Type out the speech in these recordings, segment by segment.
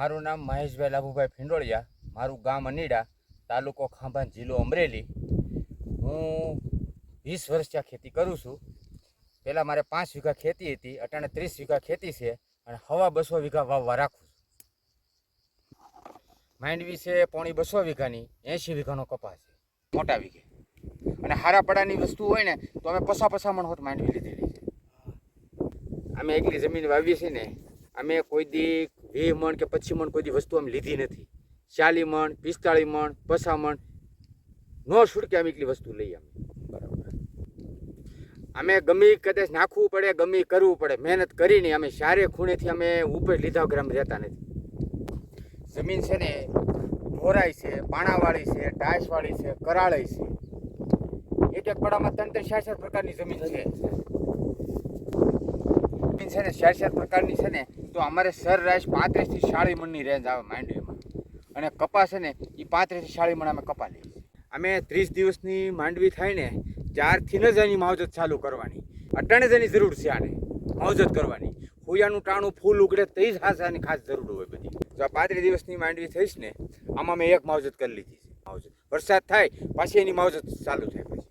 મારું નામ મહેશભાઈ લાભુભાઈ ફિંડોળિયા, મારું ગામ અનીડા, તાલુકો ખાંભા, જિલ્લો અમરેલી. હું 20 વર્ષથી આ ખેતી કરું છું. પહેલાં મારે 5 વીઘા ખેતી હતી, અટાણે 30 વીઘા ખેતી છે અને હવા 200 વીઘા વાવવા રાખું છું. માંડવી છે પોણી 200 વીઘાની, 80 વીઘાનો કપાસ છે મોટા વીઘે. અને હારા પડાની વસ્તુ હોય ને તો અમે પસામણ હોત માંડવી લીધેલી છે. અમે એકલી જમીન વાવીએ છીએ ને, અમે કોઈ દી 20 મણ કે 25 મણ કોઈ દી વસ્તુ અમે લીધી નથી. 40 મણ 45 મણ 50 મણ નો છૂટકે અમે એટલી વસ્તુ લઈએ અમે. બરાબર. અમે ગમે કદાચ નાખવું પડે, ગમે કરવું પડે, મહેનત કરીને અમે સારે ખૂણેથી અમે ઉપર લીધા વગર અમે રહેતા નથી. જમીન છે ને ઢોરાઈ છે, પાણાવાળી છે, ડાયસવાળી છે, કરાળી છે. એક પડામાં 3-4 પ્રકારની જમીન છે. જમીન છે ને 4 પ્રકારની છે ને, તો અમારે સરેરાશ 35 થી 40 મણની રેન્જ આવે માંડવીમાં. અને કપા છે ને એ 35 થી 40 મણ અમે કપા લઈએ છીએ. અમે 30 દિવસની માંડવી થાય ને ત્યારથી જ એની માવજત ચાલુ કરવાની. અટાણે જ એની જરૂર છે આને માવજત કરવાની. હોયાનું ટાણું ફૂલ ઉગડે તે જ આની ખાસ જરૂર હોય બધી. જો 35 દિવસની માંડવી થઈશ ને, આમાં મેં એક માવજત કરી લીધી છે. માવજત વરસાદ થાય પાછી એની માવજત ચાલુ થાય. પછી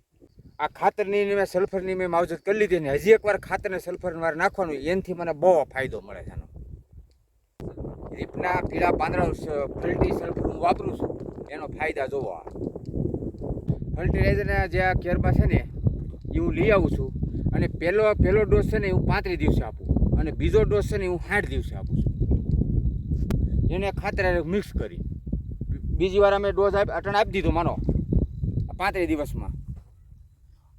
આ ખાતરની મેં સલ્ફરની મેં માવજત કરી લીધી ને હજી એકવાર ખાતરને સલ્ફર વાર નાખવાનું, એનાથી મને બહુ ફાયદો મળે છે આનો. રીપના પીળા પાંદડા ફલ્ટી સલ્ફર હું વાપરું છું, એનો ફાયદા જોવો. આ ફર્ટિલાઇઝરના જે આ કેરબા છે ને એ હું લઈ આવું છું. અને પહેલો ડોઝ છે ને હું 35 દિવસે આપું, અને બીજો ડોઝ છે ને હું 60 દિવસે આપું છું. એને ખાતર મિક્સ કરી બીજી વાર અમે ડોઝ અટણ આપી દીધો માનો 35 દિવસમાં.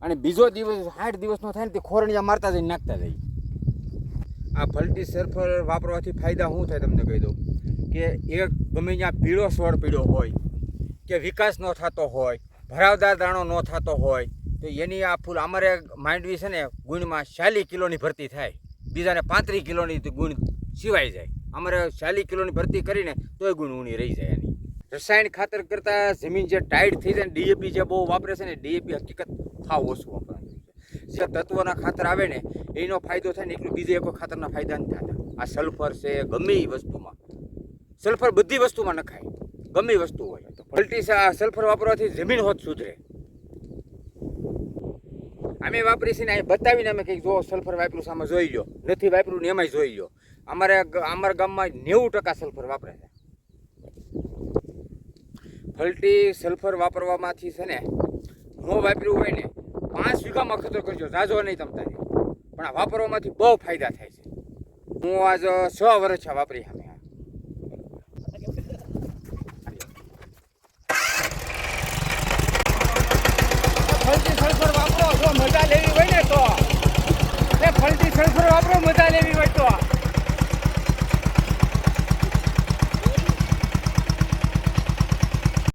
અને બીજો દિવસ 60 દિવસનો થાય ને તે ખોરણીયા મારતા જઈને નાખતા જઈએ. આ ફલ્ટી સલ્ફર વાપરવાથી ફાયદા શું થાય તમને કહી દઉં કે એક ગમે ત્યાં પીળો સ્વર પીળો હોય કે વિકાસ ન થતો હોય, ભરાવદાર દાણો ન થતો હોય, તો એની આ ફૂલ અમારે માંડવી છે ને ગુણમાં 40 કિલોની ભરતી થાય, બીજાને 35 કિલોની ગુણ સિવાય જાય. અમારે 40 કિલોની ભરતી કરીને તોય ગુણ ઊણી રહી જાય. એની રસાયણ ખાતર કરતાં જમીન જે ટાઈટ થઈ જાય ને, ડીએપી જે બહુ વાપરે છે ને, ડીએપી હકીકત થાવ ઓછું વાપરવાનું. જે તત્વના ખાતર આવે ને એનો ફાયદો થાય ને, એટલું બીજે કોઈ ખાતરના ફાયદા નથી થતા. આ સલ્ફર છે ગમે એ વસ્તુમાં, સલ્ફર બધી વસ્તુમાં નખાય, ગમે એ વસ્તુ હોય. તો ફલ્ટી સલ્ફર વાપરવાથી જમીન હોત સુધરે. અમે વાપરી છે ને અહીં બતાવીને અમે કંઈક જો સલ્ફર વાપર્યું છે આમાં જોઈ લો, નથી વાપર્યું ને એમાંય જોઈ લો. અમારા ગામમાં 90% સલ્ફર વાપરે છે. ફલ્ટી સલ્ફર વાપરવામાંથી છે ને ન વાપર્યું હોય ને 5 વીઘામાં ખતર કરજો, જાજો નહીં તમતારે, પણ આ વાપરવામાંથી બહુ ફાયદા થાય છે. હું આજ 6 વર્ષ વાપરી. અમે ફલ્ટી સલ્ફર વાપરો, જો મજા લેવી હોય ને તો ફલ્ટી સલ્ફર વાપરો, મજા લેવી હોય તો.